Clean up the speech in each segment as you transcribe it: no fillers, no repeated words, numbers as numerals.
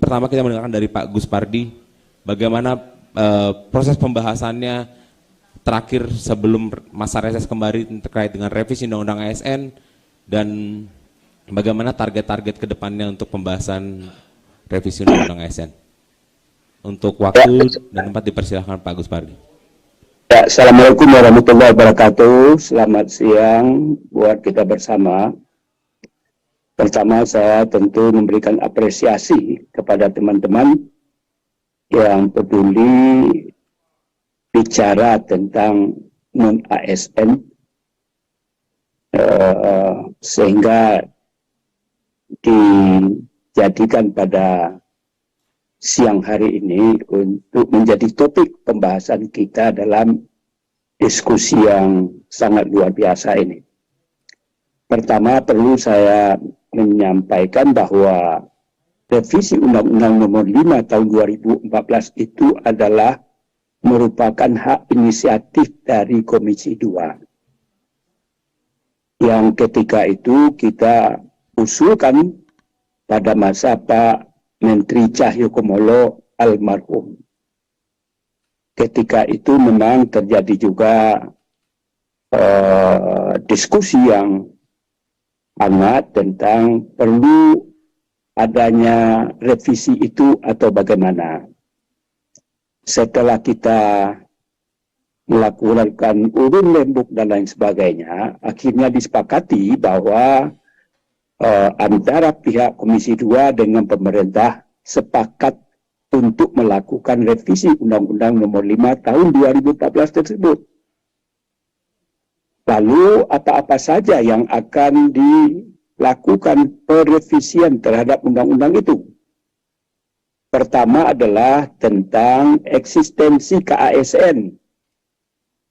pertama kita mendengarkan dari Pak Gus Pardi bagaimana proses pembahasannya terakhir sebelum masa reses kembali terkait dengan revisi Undang-Undang ASN dan bagaimana target-target ke depannya untuk pembahasan revisi Undang-Undang ASN. Untuk waktu dan tempat dipersilahkan Pak Gus Pardi. Ya, Assalamualaikum warahmatullahi wabarakatuh. Selamat siang buat kita bersama. Pertama, saya tentu memberikan apresiasi kepada teman-teman yang peduli bicara tentang non-ASN, sehingga dijadikan pada siang hari ini untuk menjadi topik pembahasan kita dalam diskusi yang sangat luar biasa ini. Pertama, perlu saya menyampaikan bahwa revisi Undang-Undang Nomor 5 Tahun 2014 itu adalah merupakan hak inisiatif dari Komisi 2. Yang ketika itu kita usulkan pada masa Pak Menteri Cahyokumolo almarhum. Ketika itu memang terjadi juga diskusi yang hangat tentang perlu adanya revisi itu atau bagaimana. Setelah kita melakukan urun lembuk dan lain sebagainya, akhirnya disepakati bahwa antara pihak Komisi 2 dengan pemerintah sepakat untuk melakukan revisi Undang-Undang Nomor 5 Tahun 2014 tersebut. Lalu apa-apa saja yang akan dilakukan perevisian terhadap undang-undang itu? Pertama adalah tentang eksistensi KASN,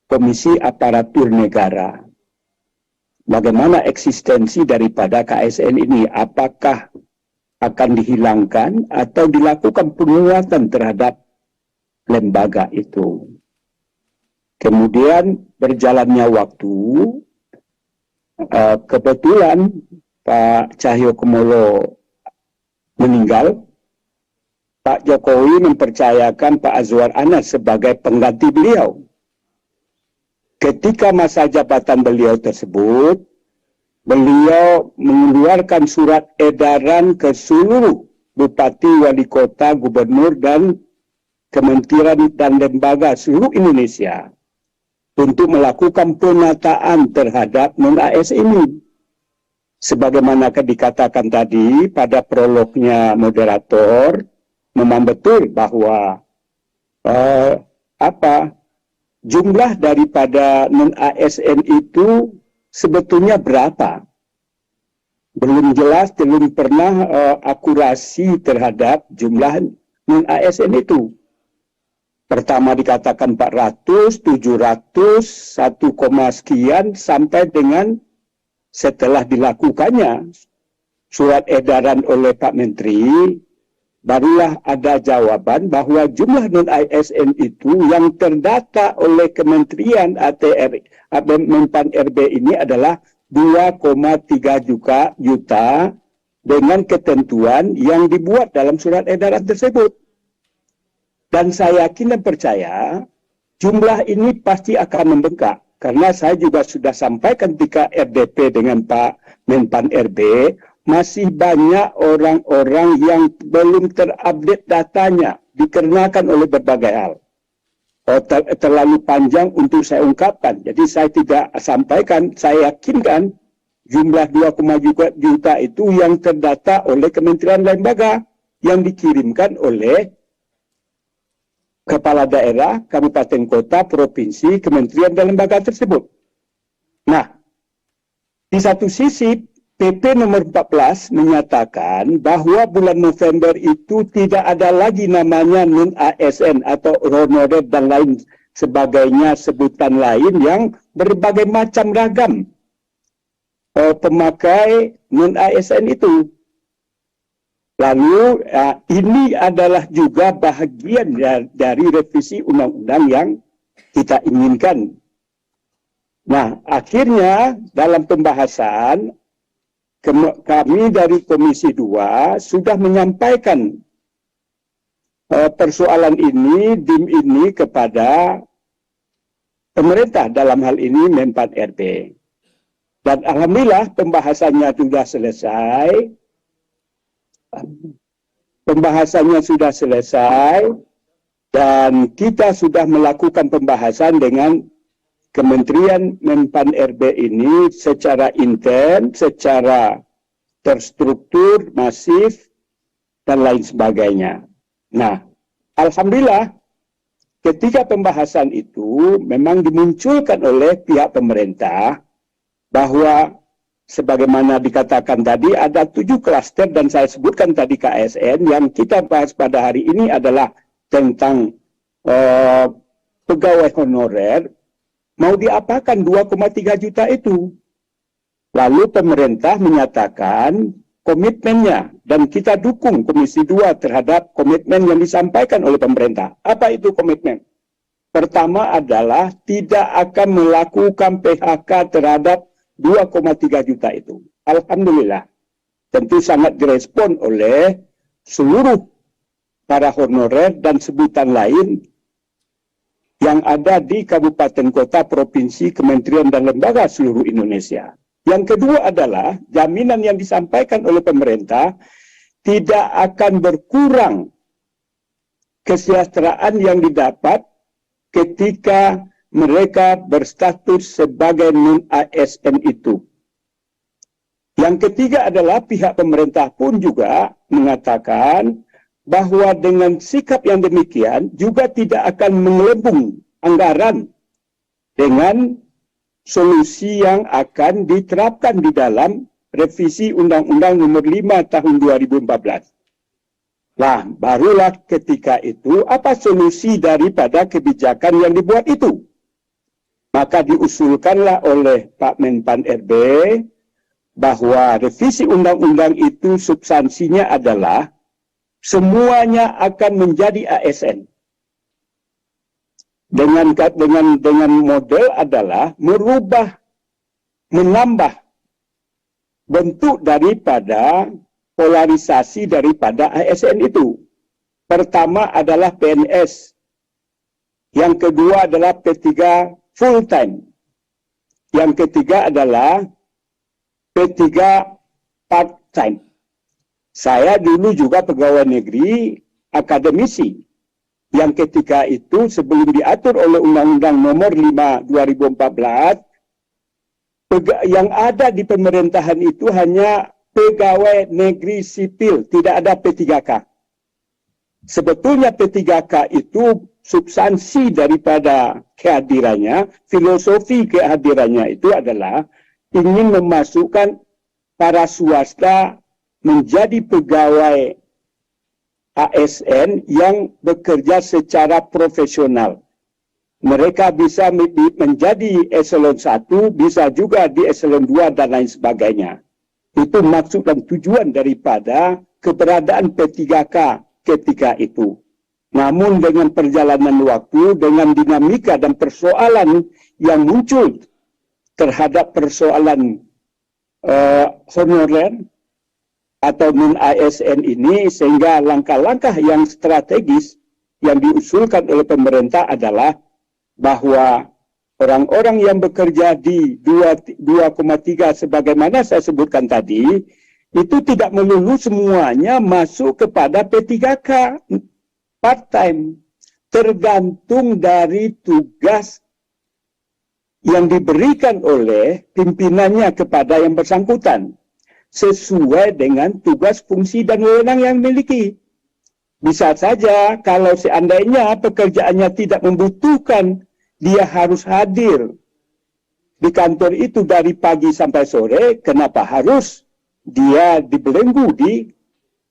Komisi Aparatur Negara. Bagaimana eksistensi daripada KASN ini? Apakah akan dihilangkan atau dilakukan penguatan terhadap lembaga itu? Kemudian berjalannya waktu, kebetulan Pak Cahyokumolo meninggal. Pak Jokowi mempercayakan Pak Azwar Anas sebagai pengganti beliau. Ketika masa jabatan beliau tersebut, beliau mengeluarkan surat edaran ke seluruh bupati, wali kota, gubernur, dan kementerian dan lembaga seluruh Indonesia untuk melakukan penataan terhadap non-ASN ini. Sebagaimana dikatakan tadi pada prolognya moderator, memang betul bahwa jumlah daripada non-ASN itu sebetulnya berapa? Belum jelas, belum pernah akurasi terhadap jumlah non-ASN itu. Pertama dikatakan 400, 700, 1, sekian, sampai dengan setelah dilakukannya surat edaran oleh Pak Menteri, barulah ada jawaban bahwa jumlah non-ASN itu yang terdata oleh Kementerian ATR, Menpan RB ini adalah 2,3 juta dengan ketentuan yang dibuat dalam surat edaran tersebut. Dan saya yakin dan percaya jumlah ini pasti akan membengkak. Karena saya juga sudah sampaikan ketika RDP dengan Pak Menpan RB, masih banyak orang-orang yang belum terupdate datanya dikarenakan oleh berbagai hal. Terlalu panjang untuk saya ungkapkan. Jadi saya tidak sampaikan, saya yakinkan jumlah 2,2 juta itu yang terdata oleh kementerian lembaga yang dikirimkan oleh kepala daerah, kabupaten kota, provinsi, kementerian dan lembaga tersebut. Nah, di satu sisi PP nomor 14 menyatakan bahwa bulan November itu tidak ada lagi namanya non-ASN atau honorer dan lain sebagainya, sebutan lain yang berbagai macam ragam pemakai non-ASN itu. Lalu ini adalah juga bahagian dari revisi undang-undang yang kita inginkan. Nah, akhirnya dalam pembahasan kami dari Komisi 2 sudah menyampaikan persoalan ini, DIM ini kepada pemerintah, dalam hal ini Menpan RB. Dan alhamdulillah pembahasannya sudah selesai. Dan kita sudah melakukan pembahasan dengan Kementerian Menpan RB ini secara intens, secara terstruktur, masif, dan lain sebagainya. Nah, alhamdulillah ketika pembahasan itu memang dimunculkan oleh pihak pemerintah bahwa sebagaimana dikatakan tadi ada 7 klaster dan saya sebutkan tadi KSN yang kita bahas pada hari ini adalah tentang pegawai honorer mau diapakan 2,3 juta itu. Lalu pemerintah menyatakan komitmennya dan kita dukung Komisi 2 terhadap komitmen yang disampaikan oleh pemerintah. Apa itu komitmen? Pertama adalah tidak akan melakukan PHK terhadap 2,3 juta itu. Alhamdulillah. Tentu sangat direspon oleh seluruh para honorer dan sebutan lain yang ada di kabupaten kota, provinsi, kementerian dan lembaga seluruh Indonesia. Yang kedua adalah jaminan yang disampaikan oleh pemerintah tidak akan berkurang kesejahteraan yang didapat ketika mereka berstatus sebagai non-ASN itu. Yang ketiga adalah pihak pemerintah pun juga mengatakan bahwa dengan sikap yang demikian juga tidak akan mengelembung anggaran dengan solusi yang akan diterapkan di dalam revisi Undang-Undang Nomor 5 Tahun 2014. Nah, barulah ketika itu apa solusi daripada kebijakan yang dibuat itu? Maka diusulkanlah oleh Pak Menpan RB bahwa revisi undang-undang itu substansinya adalah semuanya akan menjadi ASN. Dengan model adalah menambah bentuk daripada polarisasi daripada ASN itu. Pertama adalah PNS. Yang kedua adalah P3 full time. Yang ketiga adalah P3 part time. Saya dulu juga pegawai negeri akademisi. Yang ketika itu sebelum diatur oleh Undang-Undang Nomor 5 2014, yang ada di pemerintahan itu hanya pegawai negeri sipil, tidak ada P3K. Sebetulnya P3K itu substansi daripada kehadirannya, filosofi kehadirannya itu adalah ingin memasukkan para swasta menjadi pegawai ASN yang bekerja secara profesional. Mereka bisa menjadi eselon 1, bisa juga di eselon 2 dan lain sebagainya. Itu maksud dan tujuan daripada keberadaan P3K ketika itu. Namun dengan perjalanan waktu, dengan dinamika dan persoalan yang muncul terhadap persoalan honorer atau non-ASN ini, sehingga langkah-langkah yang strategis yang diusulkan oleh pemerintah adalah bahwa orang-orang yang bekerja di 2,3 sebagaimana saya sebutkan tadi, itu tidak melulu semuanya masuk kepada P3K part-time. Tergantung dari tugas yang diberikan oleh pimpinannya kepada yang bersangkutan. Sesuai dengan tugas, fungsi, dan wewenang yang dimiliki. Bisa saja kalau seandainya pekerjaannya tidak membutuhkan, dia harus hadir di kantor itu dari pagi sampai sore, kenapa harus dia dibelenggu di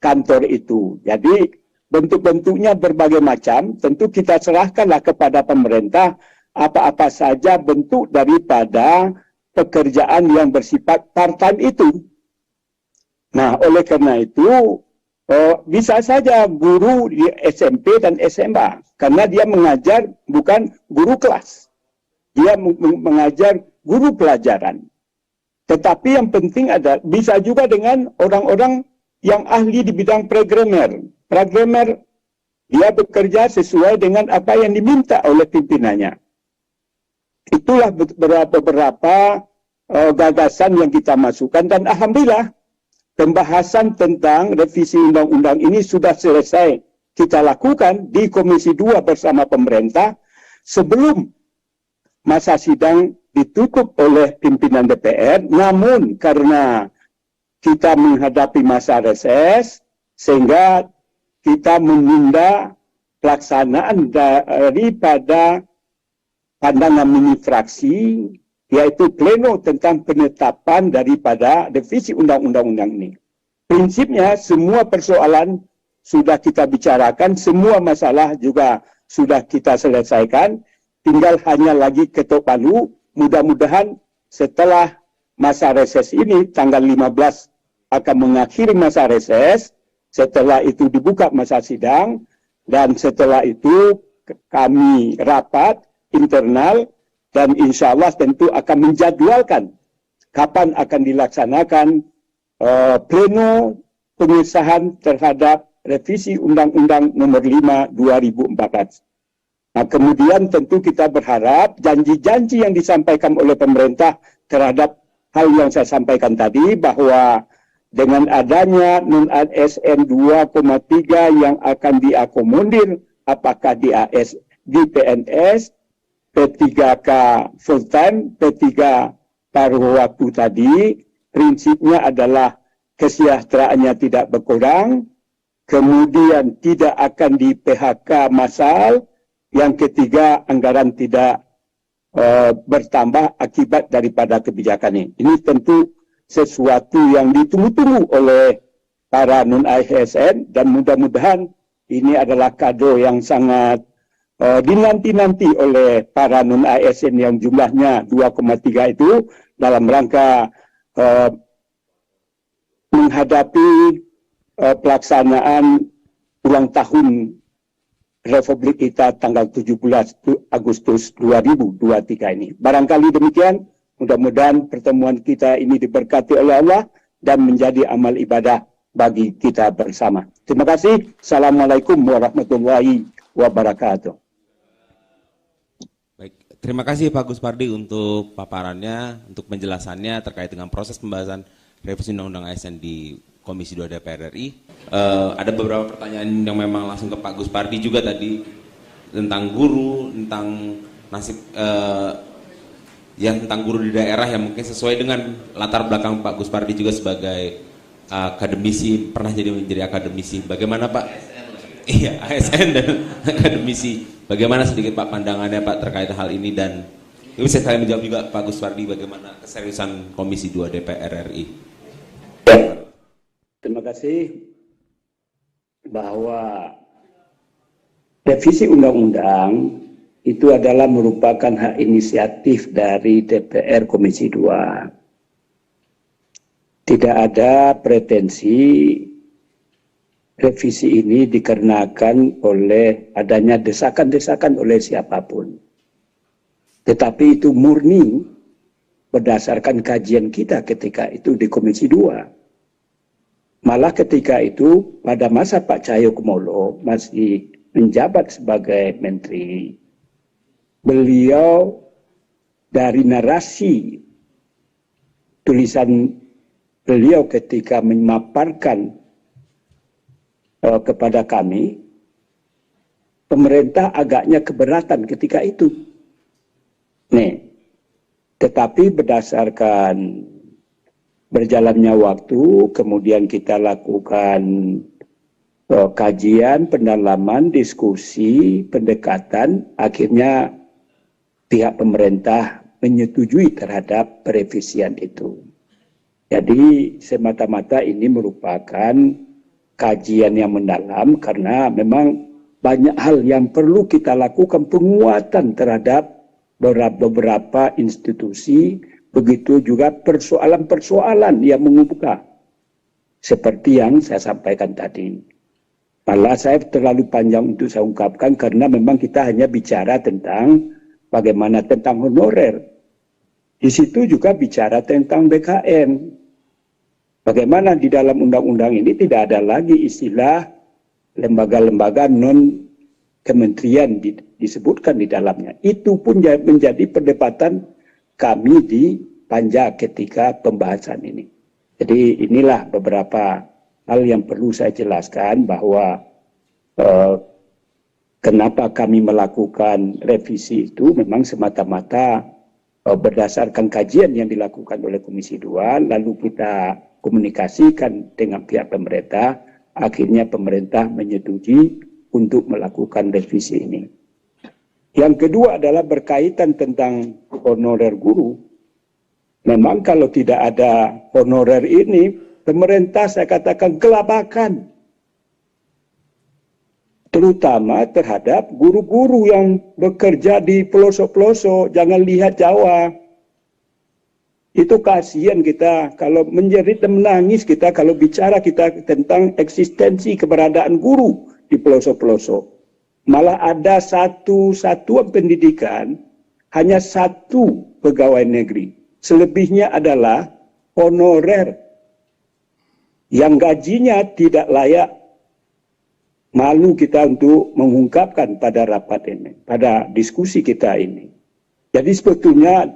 kantor itu? Jadi bentuk-bentuknya berbagai macam, tentu kita serahkanlah kepada pemerintah apa-apa saja bentuk daripada pekerjaan yang bersifat part-time itu. Nah, oleh karena itu, bisa saja guru di SMP dan SMA, karena dia mengajar bukan guru kelas. Dia mengajar guru pelajaran. Tetapi yang penting ada, bisa juga dengan orang-orang yang ahli di bidang programmer. Programmer Dia bekerja sesuai dengan apa yang diminta oleh pimpinannya. Itulah beberapa gagasan yang kita masukkan, dan alhamdulillah pembahasan tentang revisi undang-undang ini sudah selesai kita lakukan di Komisi 2 bersama pemerintah sebelum masa sidang ditutup oleh pimpinan DPR. Namun karena kita menghadapi masa reses, sehingga kita menunda pelaksanaan daripada pandangan mini fraksi, yaitu pleno tentang penetapan daripada revisi undang-undang ini. Prinsipnya semua persoalan sudah kita bicarakan, semua masalah juga sudah kita selesaikan, tinggal hanya lagi ketok palu. Mudah-mudahan setelah masa reses ini, tanggal 15 akan mengakhiri masa reses, setelah itu dibuka masa sidang, dan setelah itu kami rapat internal, dan insya Allah tentu akan menjadwalkan kapan akan dilaksanakan pleno pengesahan terhadap revisi Undang-Undang Nomor 5 2014. Nah, kemudian tentu kita berharap janji-janji yang disampaikan oleh pemerintah terhadap hal yang saya sampaikan tadi, bahwa dengan adanya non-ASN 2,3 yang akan diakomodir, apakah di PNS, P3K full time, P3 paruh waktu tadi, prinsipnya adalah kesejahteraannya tidak berkurang, kemudian tidak akan di PHK massal, yang ketiga anggaran tidak bertambah akibat daripada kebijakan ini. Ini tentu sesuatu yang ditunggu-tunggu oleh para non-ASN, dan mudah-mudahan ini adalah kado yang sangat dinanti-nanti oleh para non-ASN yang jumlahnya 2,3 itu, dalam rangka menghadapi pelaksanaan ulang tahun Republik kita tanggal 17 Agustus 2023 ini. Barangkali demikian. Mudah-mudahan pertemuan kita ini diberkati oleh Allah dan menjadi amal ibadah bagi kita bersama. Terima kasih. Assalamualaikum warahmatullahi wabarakatuh. Baik, terima kasih Pak Gus Pardi untuk paparannya, untuk penjelasannya terkait dengan proses pembahasan revisi Undang-Undang ASN di Komisi 2 DPR RI. Ada beberapa pertanyaan yang memang langsung ke Pak Gus Pardi juga tadi, tentang guru, tentang nasib yang tentang guru di daerah yang mungkin sesuai dengan latar belakang Pak Gus Pardi juga sebagai akademisi, pernah menjadi akademisi. Bagaimana Pak? Iya, ASN dan akademisi. Bagaimana sedikit Pak pandangannya Pak terkait hal ini, dan bisa saya menjawab juga Pak Gus Pardi bagaimana keseriusan Komisi 2 DPR RI. Terima kasih. Bahwa revisi undang-undang itu adalah merupakan hak inisiatif dari DPR Komisi 2. Tidak ada pretensi revisi ini dikarenakan oleh adanya desakan-desakan oleh siapapun. Tetapi itu murni berdasarkan kajian kita ketika itu di Komisi 2. Malah ketika itu pada masa Pak Cahyokumolo masih menjabat sebagai menteri, beliau dari narasi tulisan beliau ketika memaparkan kepada kami, pemerintah agaknya keberatan ketika itu. Tetapi berdasarkan berjalannya waktu, kemudian kita lakukan kajian, pendalaman, diskusi, pendekatan, akhirnya pihak pemerintah menyetujui terhadap perevisian itu. Jadi semata-mata ini merupakan kajian yang mendalam, karena memang banyak hal yang perlu kita lakukan penguatan terhadap beberapa institusi, begitu juga persoalan-persoalan yang mengemuka. Seperti yang saya sampaikan tadi. Malah saya terlalu panjang untuk saya ungkapkan, karena memang kita hanya bicara tentang bagaimana tentang honorer. Di situ juga bicara tentang BKN. Bagaimana di dalam undang-undang ini tidak ada lagi istilah lembaga-lembaga non kementerian disebutkan di dalamnya. Itu pun menjadi perdebatan kami di Panja ketika pembahasan ini. Jadi inilah beberapa hal yang perlu saya jelaskan bahwa kenapa kami melakukan revisi itu memang semata-mata berdasarkan kajian yang dilakukan oleh Komisi 2, lalu kita komunikasikan dengan pihak pemerintah, akhirnya pemerintah menyetujui untuk melakukan revisi ini. Yang kedua adalah berkaitan tentang honorer guru. Memang kalau tidak ada honorer ini, pemerintah saya katakan kelabakan. Terutama terhadap guru-guru yang bekerja di pelosok-pelosok, jangan lihat Jawa. Itu kasihan kita kalau menjerit dan menangis kita kalau bicara kita tentang eksistensi keberadaan guru di pelosok-pelosok. Malah ada satu satuan pendidikan, hanya satu pegawai negeri. Selebihnya adalah honorer yang gajinya tidak layak. Malu kita untuk mengungkapkan pada rapat ini, pada diskusi kita ini. Jadi sebetulnya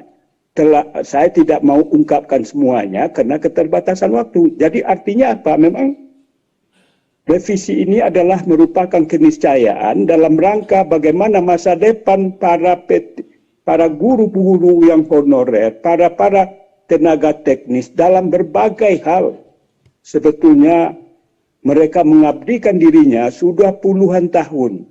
saya tidak mau ungkapkan semuanya karena keterbatasan waktu. Jadi artinya apa? Memang revisi ini adalah merupakan keniscayaan dalam rangka bagaimana masa depan para guru-guru yang honorer, para tenaga teknis dalam berbagai hal. Sebetulnya mereka mengabdikan dirinya sudah puluhan tahun.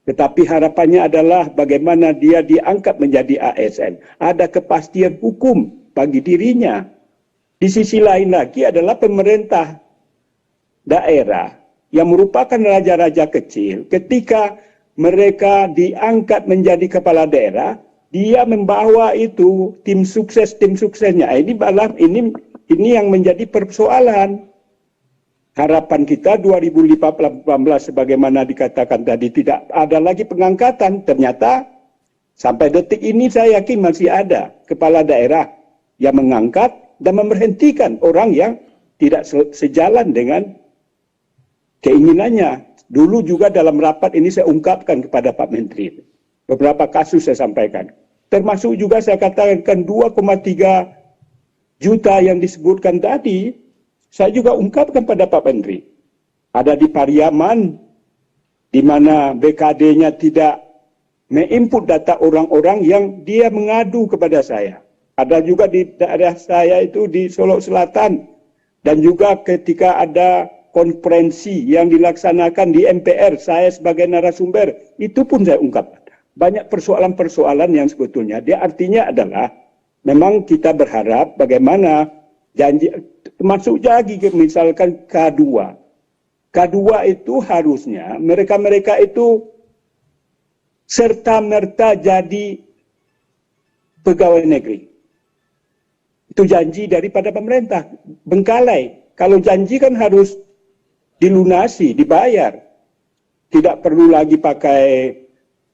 Tetapi harapannya adalah bagaimana dia diangkat menjadi ASN. Ada kepastian hukum bagi dirinya. Di sisi lain lagi adalah pemerintah daerah yang merupakan raja-raja kecil. Ketika mereka diangkat menjadi kepala daerah, dia membawa itu tim suksesnya. Ini yang menjadi persoalan. Harapan kita 2018 sebagaimana dikatakan tadi tidak ada lagi pengangkatan. Ternyata sampai detik ini saya yakin masih ada kepala daerah yang mengangkat dan memberhentikan orang yang tidak sejalan dengan keinginannya. Dulu juga dalam rapat ini saya ungkapkan kepada Pak Menteri. Beberapa kasus saya sampaikan. Termasuk juga saya katakan 2,3 juta yang disebutkan tadi, saya juga ungkapkan pada Pak Menteri. Ada di Pariaman, di mana BKD-nya tidak menginput data orang-orang yang dia mengadu kepada saya. Ada juga di daerah saya itu di Solo Selatan. Dan juga ketika ada konferensi yang dilaksanakan di MPR, saya sebagai narasumber, itu pun saya ungkapkan. Banyak persoalan-persoalan yang sebetulnya dia artinya adalah memang kita berharap bagaimana janji termasuk lagi misalkan K2. K2 itu harusnya mereka-mereka itu serta-merta jadi pegawai negeri. Itu janji daripada pemerintah. Bengkalai. Kalau janji kan harus dilunasi, dibayar. Tidak perlu lagi pakai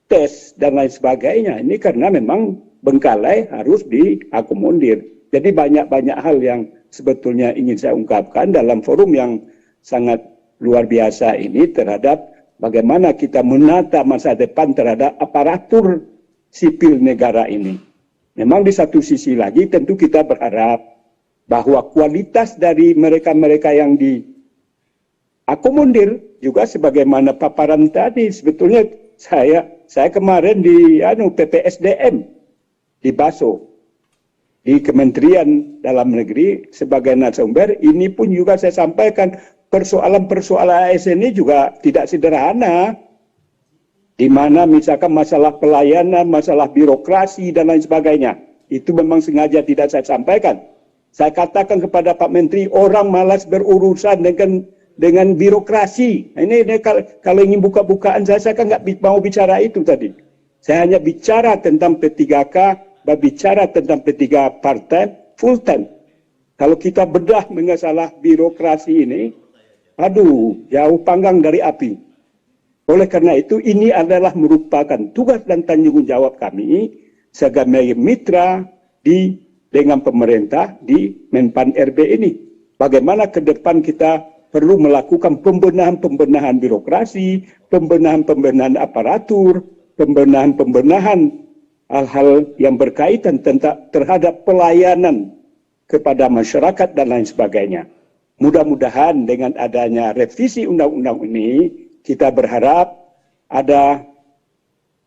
tes dan lain sebagainya. Ini karena memang bengkalai harus diakomodir. Jadi banyak-banyak hal yang sebetulnya ingin saya ungkapkan dalam forum yang sangat luar biasa ini terhadap bagaimana kita menata masa depan terhadap aparatur sipil negara ini. Memang di satu sisi lagi tentu kita berharap bahwa kualitas dari mereka-mereka yang diakomodir juga sebagaimana paparan tadi. Sebetulnya saya kemarin di PPSDM di Baso, di Kementerian Dalam Negeri sebagai narasumber, ini pun juga saya sampaikan persoalan-persoalan ASN ini juga tidak sederhana, di mana misalkan masalah pelayanan, masalah birokrasi dan lain sebagainya. Itu memang sengaja tidak saya sampaikan. Saya katakan kepada Pak Menteri, orang malas berurusan dengan birokrasi. Ini kalau ingin buka-bukaan saya kan nggak mau bicara itu tadi. Saya hanya bicara tentang P3K, bicara tentang P3 part-time, full-time. Kalau kita bedah masalah birokrasi ini, aduh, jauh panggang dari api. Oleh karena itu, ini adalah merupakan tugas dan tanggung jawab kami sebagai mitra dengan pemerintah di Menpan RB ini. Bagaimana ke depan kita perlu melakukan pembenahan-pembenahan birokrasi, pembenahan-pembenahan aparatur, pembenahan-pembenahan hal-hal yang berkaitan terhadap pelayanan kepada masyarakat dan lain sebagainya. Mudah-mudahan dengan adanya revisi undang-undang ini, kita berharap ada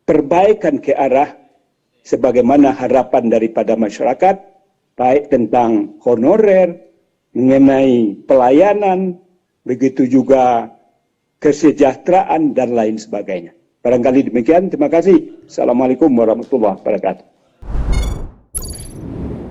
perbaikan ke arah sebagaimana harapan daripada masyarakat, baik tentang honorer, mengenai pelayanan, begitu juga kesejahteraan dan lain sebagainya. Barangkali demikian, terima kasih. Assalamualaikum warahmatullahi wabarakatuh.